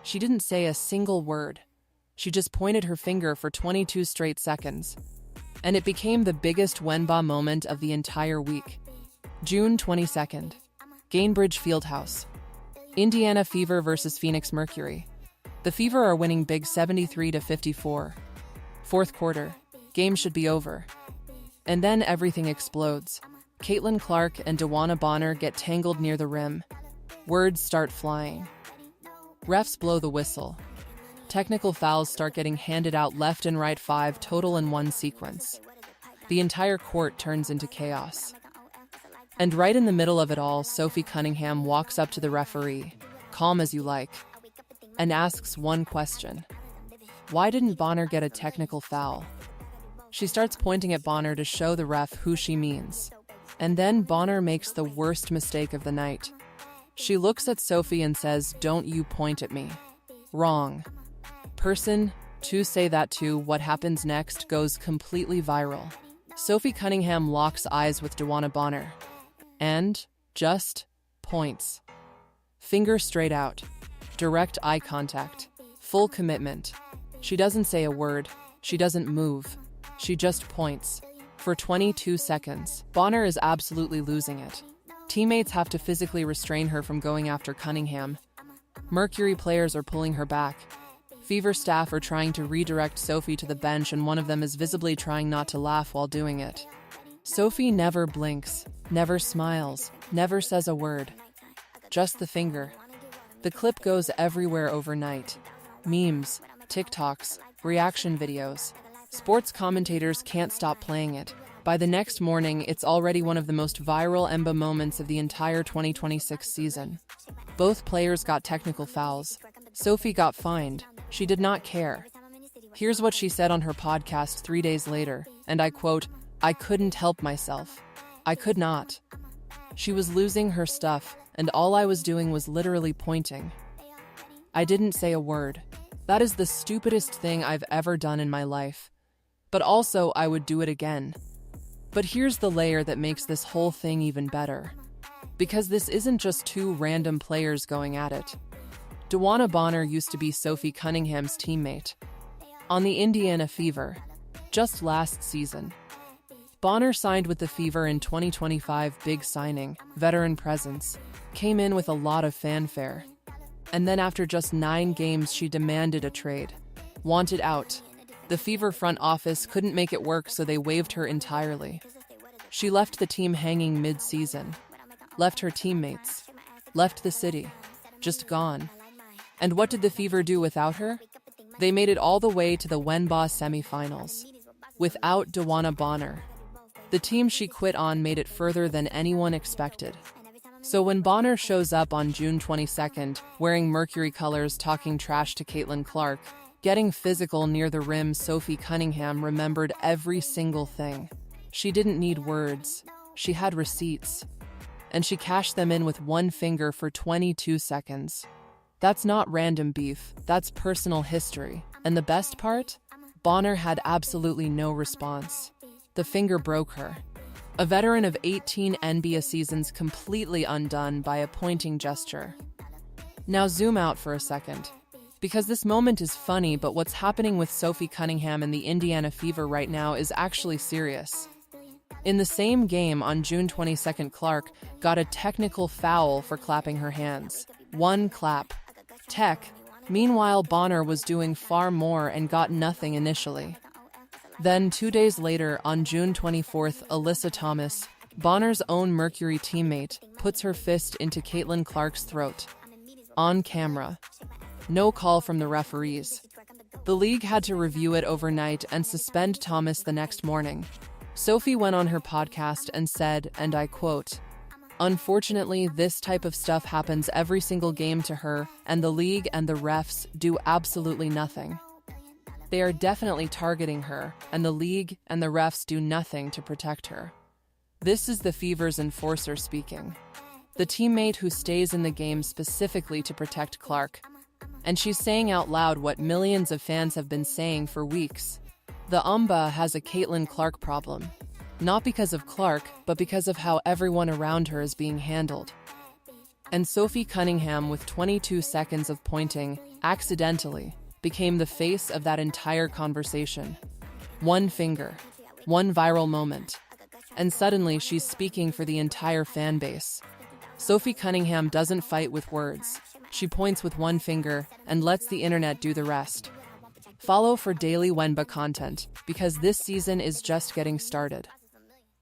She didn't say a single word. She just pointed her finger for 22 straight seconds. And it became the biggest WNBA moment of the entire week. June 22nd. Gainbridge Fieldhouse. Indiana Fever versus Phoenix Mercury. The Fever are winning big 73-54. Fourth quarter. Game should be over. And then everything explodes. Caitlin Clark and DeWanna Bonner get tangled near the rim. Words start flying. Refs blow the whistle. Technical fouls start getting handed out left and right, 5 total in one sequence. The entire court turns into chaos. And right in the middle of it all, Sophie Cunningham walks up to the referee, calm as you like, and asks one question. Why didn't Bonner get a technical foul? She starts pointing at Bonner to show the ref who she means. And then Bonner makes the worst mistake of the night. She looks at Sophie and says, "Don't you point at me." Wrong. Person to say that to. What happens next goes completely viral. Sophie Cunningham locks eyes with DeWanna Bonner. And just points. Finger straight out. Direct eye contact. Full commitment. She doesn't say a word. She doesn't move. She just points. For 22 seconds. Bonner is absolutely losing it. Teammates have to physically restrain her from going after Cunningham. Mercury players are pulling her back. Fever staff are trying to redirect Sophie to the bench, and one of them is visibly trying not to laugh while doing it. Sophie never blinks, never smiles, never says a word. Just the finger. The clip goes everywhere overnight. Memes, TikToks, reaction videos. Sports commentators can't stop playing it. By the next morning, it's already one of the most viral WNBA moments of the entire 2026 season. Both players got technical fouls. Sophie got fined. She did not care. Here's what she said on her podcast 3 days later, and I quote, "I couldn't help myself. I could not." She was losing her stuff, and all I was doing was literally pointing. I didn't say a word. That is the stupidest thing I've ever done in my life. But also, I would do it again. But here's the layer that makes this whole thing even better. Because this isn't just two random players going at it. DeWanna Bonner used to be Sophie Cunningham's teammate on the Indiana Fever just last season. Bonner signed with the Fever in 2025, big signing, veteran presence, came in with a lot of fanfare. And then after just 9 games, she demanded a trade. Wanted out. The Fever front office couldn't make it work, so they waived her entirely. She left the team hanging mid-season. Left her teammates. Left the city. Just gone. And what did the Fever do without her? They made it all the way to the WNBA semifinals. Without DeWanna Bonner. The team she quit on made it further than anyone expected. So when Bonner shows up on June 22nd, wearing Mercury colors, talking trash to Caitlin Clark, getting physical near the rim, Sophie Cunningham remembered every single thing. She didn't need words. She had receipts. And she cashed them in with one finger for 22 seconds. That's not random beef, that's personal history. And the best part? Bonner had absolutely no response. The finger broke her. A veteran of 18 NBA seasons completely undone by a pointing gesture. Now zoom out for a second. Because this moment is funny, but what's happening with Sophie Cunningham and the Indiana Fever right now is actually serious. In the same game on June 22nd, Clark got a technical foul for clapping her hands. One clap. Tech. Meanwhile, Bonner was doing far more and got nothing initially. Then 2 days later, on June 24th, Alyssa Thomas, Bonner's own Mercury teammate, puts her fist into Caitlin Clark's throat. On camera. No call from the referees. The league had to review it overnight and suspend Thomas the next morning. Sophie went on her podcast and said, and I quote, "Unfortunately, this type of stuff happens every single game to her, and the league and the refs do absolutely nothing. They are definitely targeting her, and the league and the refs do nothing to protect her." This is the Fever's enforcer speaking. The teammate who stays in the game specifically to protect Clark. And she's saying out loud what millions of fans have been saying for weeks. The WNBA has a Caitlin Clark problem. Not because of Clark, but because of how everyone around her is being handled. And Sophie Cunningham, with 22 seconds of pointing, accidentally, became the face of that entire conversation. One finger, one viral moment, and suddenly she's speaking for the entire fan base. Sophie Cunningham doesn't fight with words. She points with one finger and lets the internet do the rest. Follow for daily WNBA content, because this season is just getting started.